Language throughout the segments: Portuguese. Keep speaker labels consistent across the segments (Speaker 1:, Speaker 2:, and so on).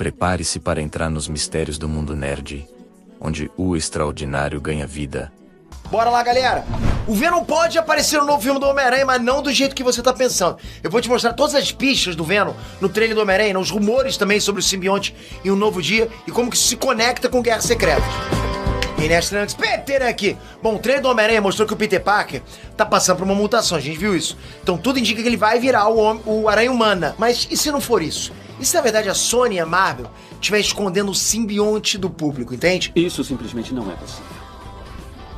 Speaker 1: Prepare-se para entrar nos mistérios do mundo nerd, onde o extraordinário ganha vida.
Speaker 2: Bora lá, galera! O Venom pode aparecer no novo filme do Homem-Aranha, mas não do jeito que você tá pensando. Eu vou te mostrar todas as pistas do Venom no trailer do Homem-Aranha, os rumores também sobre o simbionte em Um Novo Dia e como que isso se conecta com Guerras Secretas. E nesta Peter aqui. Bom, o trailer do Homem-Aranha mostrou que o Peter Parker tá passando por uma mutação, a gente viu isso. Então tudo indica que ele vai virar o Aranha Humana. Mas e se não for isso? E se na verdade a Sony e a Marvel estiver escondendo o simbionte do público, entende?
Speaker 3: Isso simplesmente não é possível.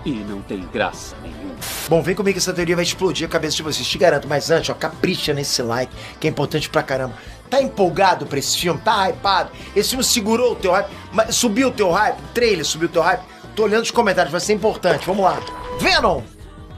Speaker 3: E não tem graça nenhuma.
Speaker 2: Bom, vem comigo que essa teoria vai explodir a cabeça de vocês, te garanto. Mas antes, ó, capricha nesse like, que é importante pra caramba. Tá empolgado pra esse filme? Tá hypado? Esse filme segurou o teu hype? Subiu o teu hype? O trailer subiu o teu hype? Tô olhando os comentários, vai ser importante. Vamos lá. Venom!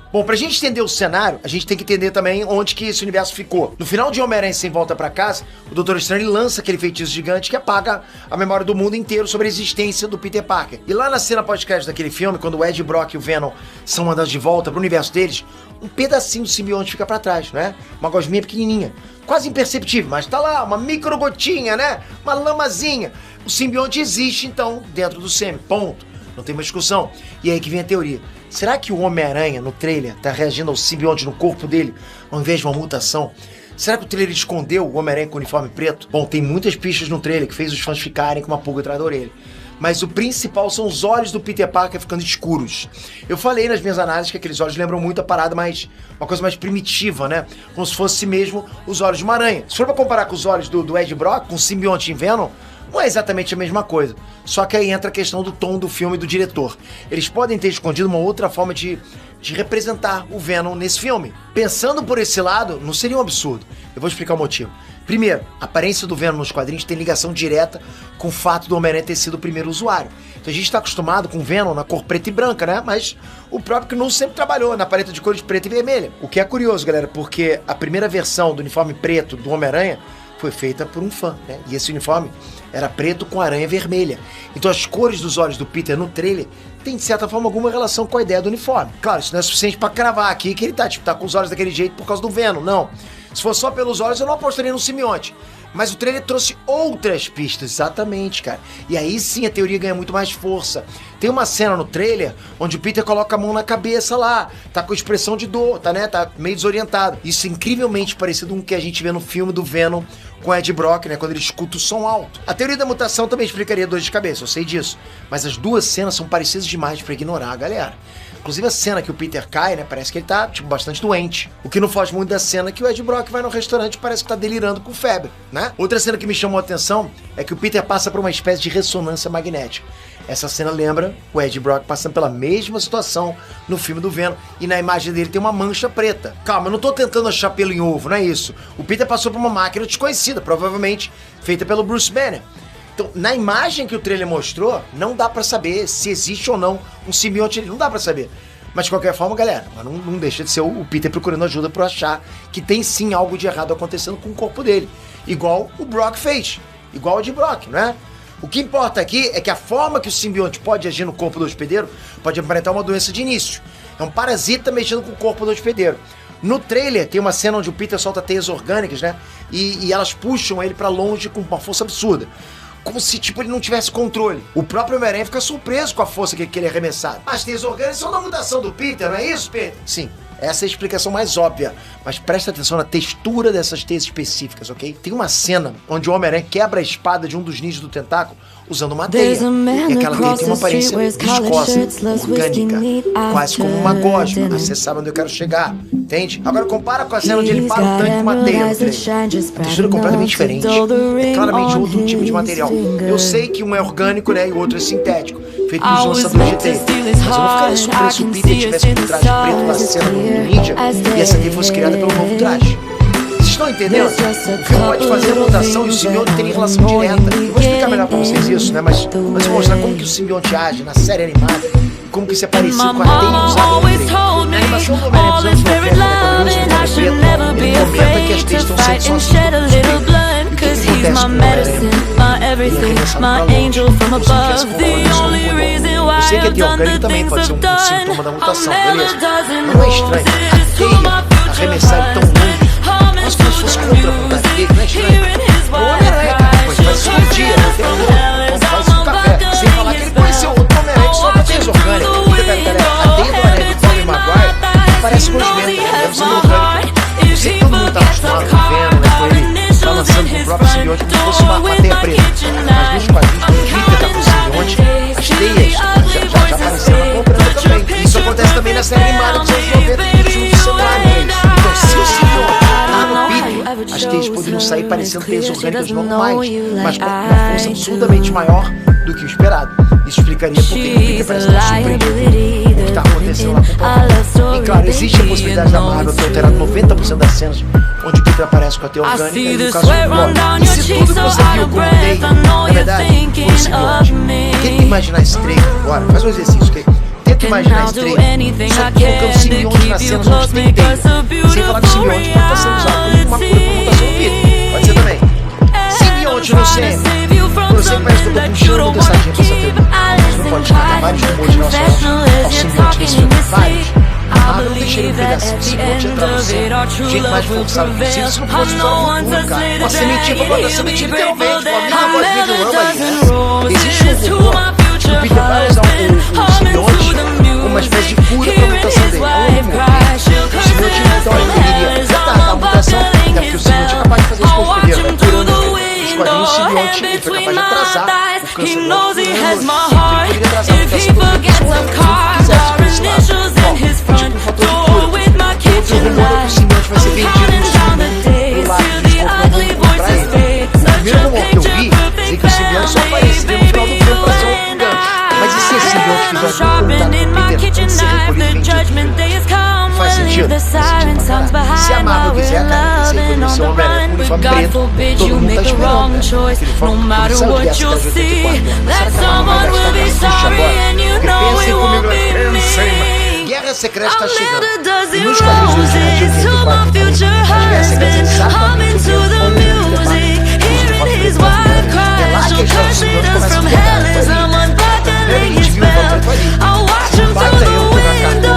Speaker 2: Bom, pra gente entender o cenário, a gente tem que entender também onde que esse universo ficou. No final de Homem-Aranha Sem Volta Pra Casa, o Doutor Estranho lança aquele feitiço gigante que apaga a memória do mundo inteiro sobre a existência do Peter Parker. E lá na cena pós-crédito daquele filme, quando o Ed Brock e o Venom são mandados de volta pro universo deles, um pedacinho do simbionte fica pra trás, né? Uma gosminha pequenininha, quase imperceptível, mas tá lá, uma micro gotinha, né? Uma lamazinha. O simbionte existe, então, dentro do semi, ponto. Não tem uma discussão. E aí que vem a teoria. Será que o Homem-Aranha, no trailer, tá reagindo ao simbionte no corpo dele, ao invés de uma mutação? Será que o trailer escondeu o Homem-Aranha com o uniforme preto? Bom, tem muitas pistas no trailer que fez os fãs ficarem com uma pulga atrás da orelha. Mas o principal são os olhos do Peter Parker ficando escuros. Eu falei nas minhas análises que aqueles olhos lembram muito a parada mais... uma coisa mais primitiva, né? Como se fosse mesmo os olhos de uma aranha. Se for pra comparar com os olhos do Ed Brock, com o simbionte em Venom, não é exatamente a mesma coisa. Só que aí entra a questão do tom do filme e do diretor. Eles podem ter escondido uma outra forma de representar o Venom nesse filme. Pensando por esse lado, não seria um absurdo. Eu vou explicar o motivo. Primeiro, a aparência do Venom nos quadrinhos tem ligação direta com o fato do Homem-Aranha ter sido o primeiro usuário. Então a gente está acostumado com o Venom na cor preta e branca, né? Mas o próprio Knull sempre trabalhou na paleta de cores preta e vermelha. O que é curioso, galera, porque a primeira versão do uniforme preto do Homem-Aranha foi feita por um fã, né? E esse uniforme era preto com aranha vermelha. Então as cores dos olhos do Peter no trailer tem, de certa forma, alguma relação com a ideia do uniforme. Claro, isso não é suficiente pra cravar aqui que ele tá com os olhos daquele jeito por causa do Venom, não. Se fosse só pelos olhos, eu não apostaria no simbionte. Mas o trailer trouxe outras pistas, exatamente, cara. E aí sim a teoria ganha muito mais força. Tem uma cena no trailer onde o Peter coloca a mão na cabeça lá, tá com expressão de dor, tá, né? Tá meio desorientado. Isso é incrivelmente parecido com o que a gente vê no filme do Venom com Ed Brock, né? Quando ele escuta o som alto. A teoria da mutação também explicaria dor de cabeça, eu sei disso. Mas as duas cenas são parecidas demais pra ignorar, galera. Inclusive a cena que o Peter cai, né, parece que ele tá, tipo, bastante doente. O que não foge muito da cena que o Ed Brock vai no restaurante e parece que tá delirando com febre, né? Outra cena que me chamou a atenção é que o Peter passa por uma espécie de ressonância magnética. Essa cena lembra o Ed Brock passando pela mesma situação no filme do Venom e na imagem dele tem uma mancha preta. Calma, eu não tô tentando achar pelo em ovo, não é isso. O Peter passou por uma máquina desconhecida, provavelmente feita pelo Bruce Banner. Então, na imagem que o trailer mostrou, não dá pra saber se existe ou não um simbionte ali, não dá pra saber. Mas de qualquer forma, galera, não deixa de ser o Peter procurando ajuda por achar que tem sim algo de errado acontecendo com o corpo dele. Igual o Brock fez, igual o de Brock, não é? O que importa aqui é que a forma que o simbionte pode agir no corpo do hospedeiro pode aparentar uma doença de início. É um parasita mexendo com o corpo do hospedeiro. No trailer tem uma cena onde o Peter solta teias orgânicas, né? E elas puxam ele pra longe com uma força absurda. Como se, tipo, ele não tivesse controle. O próprio Homem-Aranha fica surpreso com a força que ele é arremessado. As teias orgânicas são da mutação do Peter, não é isso, Peter? Sim. Essa é a explicação mais óbvia, mas presta atenção na textura dessas teias específicas, ok? Tem uma cena onde o Homem-Aranha quebra a espada de um dos ninjas do tentáculo usando uma teia. E aquela teia tem uma aparência viscosa, orgânica, quase como uma gosma. Você sabe onde eu quero chegar, entende? Agora compara com a cena onde ele para o tanque com uma teia no trailer. A textura é completamente diferente. É claramente outro tipo de material. Eu sei que um é orgânico, né, e o outro é sintético, feito nos lançadores de teia. Mas eu não ficaria surpreso se o Peter tivesse com um traje preto na cena do ninja e essa teia fosse criada pelo novo traje. Vocês estão entendendo? O filme pode fazer a mutação e o simbionte tem relação direta. Eu vou explicar melhor pra vocês isso, né? Mas vou mostrar como que o simbionte age na série animada e como que isso é parecido com a teia usada no trailer. Na animação do Homem-Aranha dos anos 90, né, quando ele usa o preto, ele comenta que as teias estão sendo só assim. E o que acontece com o Homem-Aranha? Ele arremessado pra longe, como se não tivesse controle do seu corpo. Eu sei que a teia orgânica também pode ser um sintoma da mutação, beleza? Mas não é estranho. A teia arremessar ele tão longe, como se fosse contra a vontade dele, não é estranho? O Homem-Aranha, cara, vai se explodir, não tem preto. Mas nos quadrinhos, quando o Peter tá com o simbionte, as teias já apareceram na cor branca também. Isso acontece também na série animada dos anos 90 do filme de celular, né? Então, se o simbionte tá no Peter, as teias poderiam sair parecendo teias orgânicas normais, mas com uma força absurdamente maior do que o esperado. Isso explicaria por que o Peter parece tão surpreendido com o que tá acontecendo lá com o Paul. E claro, existe a possibilidade da Marvel ter alterado 90% das cenas onde o Peter aparece com a teia orgânica e no caso do Blob. E se tudo que você viu com o Day, na verdade, foi o simbionte. Tenta imaginar esse trailer agora, faz um exercício, tenta imaginar esse trailer só colocando simbionte nas cenas onde tem teia, sem falar que o simbionte pode estar sendo usado como uma cura para mutação do Peter. Pode ser também. Simbionte no CM. Eu sei que parece que eu tô puxando muito essa gente pra essa teoria. Você não pode descartar vários rumores em relação ao simbionte nesse filme. Vários. Ah, não deixa ele pegar esse simbionte entrar no céu. O jeito mais forçado possível, se não fosse usar um futuro, cara. Uma sementinha pra plantar sementinha, literalmente. Uma voz de Rama aí. Existe um rumor que o Peter vai usar o simbionte como uma espécie de cura pra mutação dele. É um rumor. O simbionte, então, ele iria retardar a mutação, até porque o simbionte é capaz de fazer as coisas primeiro, né? Curando os quadrinhos, o simbionte, ele foi capaz de atrasar o câncer dele. Ele poderia atrasar a mutação do câncer se ele quisesse por esse lado. Tipo um fator de cura. Outro rumor é que o simbionte vai ser vendido no pro lado do escorpião pra ele. O primeiro rumor que eu vi dizia que o simbionte só apareceria no final do filme pra ser um gigante. Mas e se esse simbionte fizer algum contato com o Peter antes de ser recolhido e vendido? Faz sentido? Faz sentido pra caralho. Se a Marvel quiser, cara, esse aí poderia ser um Homem-Aranha com uniforme preto. Todo mundo tá esperando, né? Aquele uniforme que sabe que essa cara de 84, né? Mas será que a Marvel vai gastar essa ficha agora? Porque pensem comigo, pensem, mano. Guerra Secreta tá chegando. E nos quadrinhos originais de 84, as Guerras Secretas exatamente o que é o homem de é lá que a história do simbionte começa a pegar. Primeiro a gente viu o Vampiro ali. O impacto é eu pegar a carta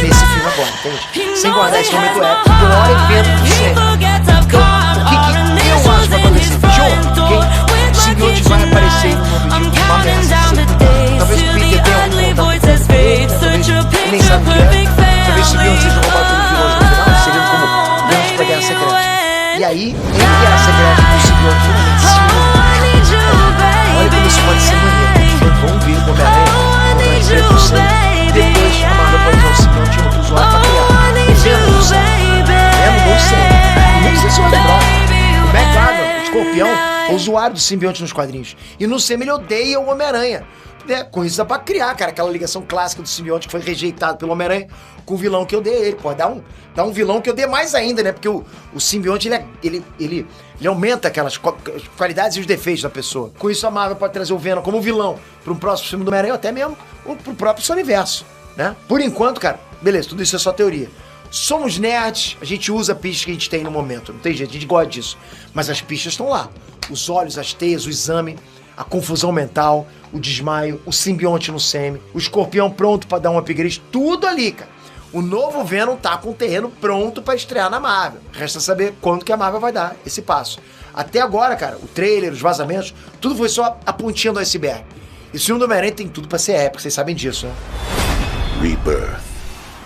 Speaker 2: nesse filme agora, entende? Sem guardar esse momento épico, glória e vento do céu. Então, o que eu acho que vai acontecer? O simbionte vai aparecer no objetivo, uma ameaça. Talvez o Peter tenha um contato com ele nem sabe o que é. Talvez o simbionte seja roubado pelo vilão no final, seriam como vilões pra Guerra Secreta. E aí, em Guerra Secreta, o simbionte finalmente se une. Olha como isso pode ser maneiro. Vamos ver o Homem-Aranha contra a Estrela do Sangue. Depois, a Marvel pode usar o simbionte em outro usuário pra criar. Vendo no sangue. Vendo no sangue. Nem sei se eu lembro. O Matt Arnold, o Escorpião, é o usuário do simbionte nos quadrinhos. E no CM ele odeia o Homem-Aranha. Com isso dá pra criar, cara, aquela ligação clássica do simbionte que foi rejeitado pelo Homem-Aranha com o vilão que eu dei ele. Pode dar um vilão que eu dei mais ainda, né? Porque o simbionte, ele aumenta aquelas qualidades e os defeitos da pessoa. Com isso a Marvel pode trazer o Venom como vilão para um próximo filme do Homem-Aranha, ou até mesmo pro próprio seu universo, né? Por enquanto, cara, beleza, tudo isso é só teoria. Somos nerds, a gente usa a pista que a gente tem no momento, não tem jeito, a gente gosta disso. Mas as pistas estão lá. Os olhos, as teias, o exame, a confusão mental, o desmaio, o simbionte no semi, o escorpião pronto pra dar um upgrade, tudo ali, cara. O novo Venom tá com o terreno pronto pra estrear na Marvel. Resta saber quando que a Marvel vai dar esse passo. Até agora, cara, o trailer, os vazamentos, tudo foi só a pontinha do iceberg. Esse filme do Homem-Aranha tem tudo pra ser épico, vocês sabem disso, né?
Speaker 1: Rebirth.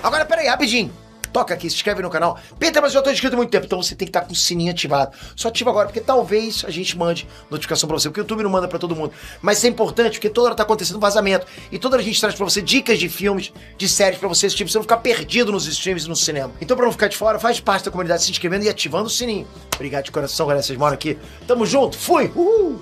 Speaker 2: Agora, peraí, rapidinho. Toca aqui, se inscreve no canal. Peter, mas eu já tô inscrito há muito tempo, então você tem que estar com o sininho ativado. Só ativa agora, porque talvez a gente mande notificação pra você, porque o YouTube não manda pra todo mundo. Mas isso é importante, porque toda hora tá acontecendo vazamento. E toda hora a gente traz pra você dicas de filmes, de séries pra você assistir, pra você não ficar perdido nos streams e no cinema. Então, pra não ficar de fora, faz parte da comunidade se inscrevendo e ativando o sininho. Obrigado de coração, galera, vocês moram aqui. Tamo junto, fui! Uhul!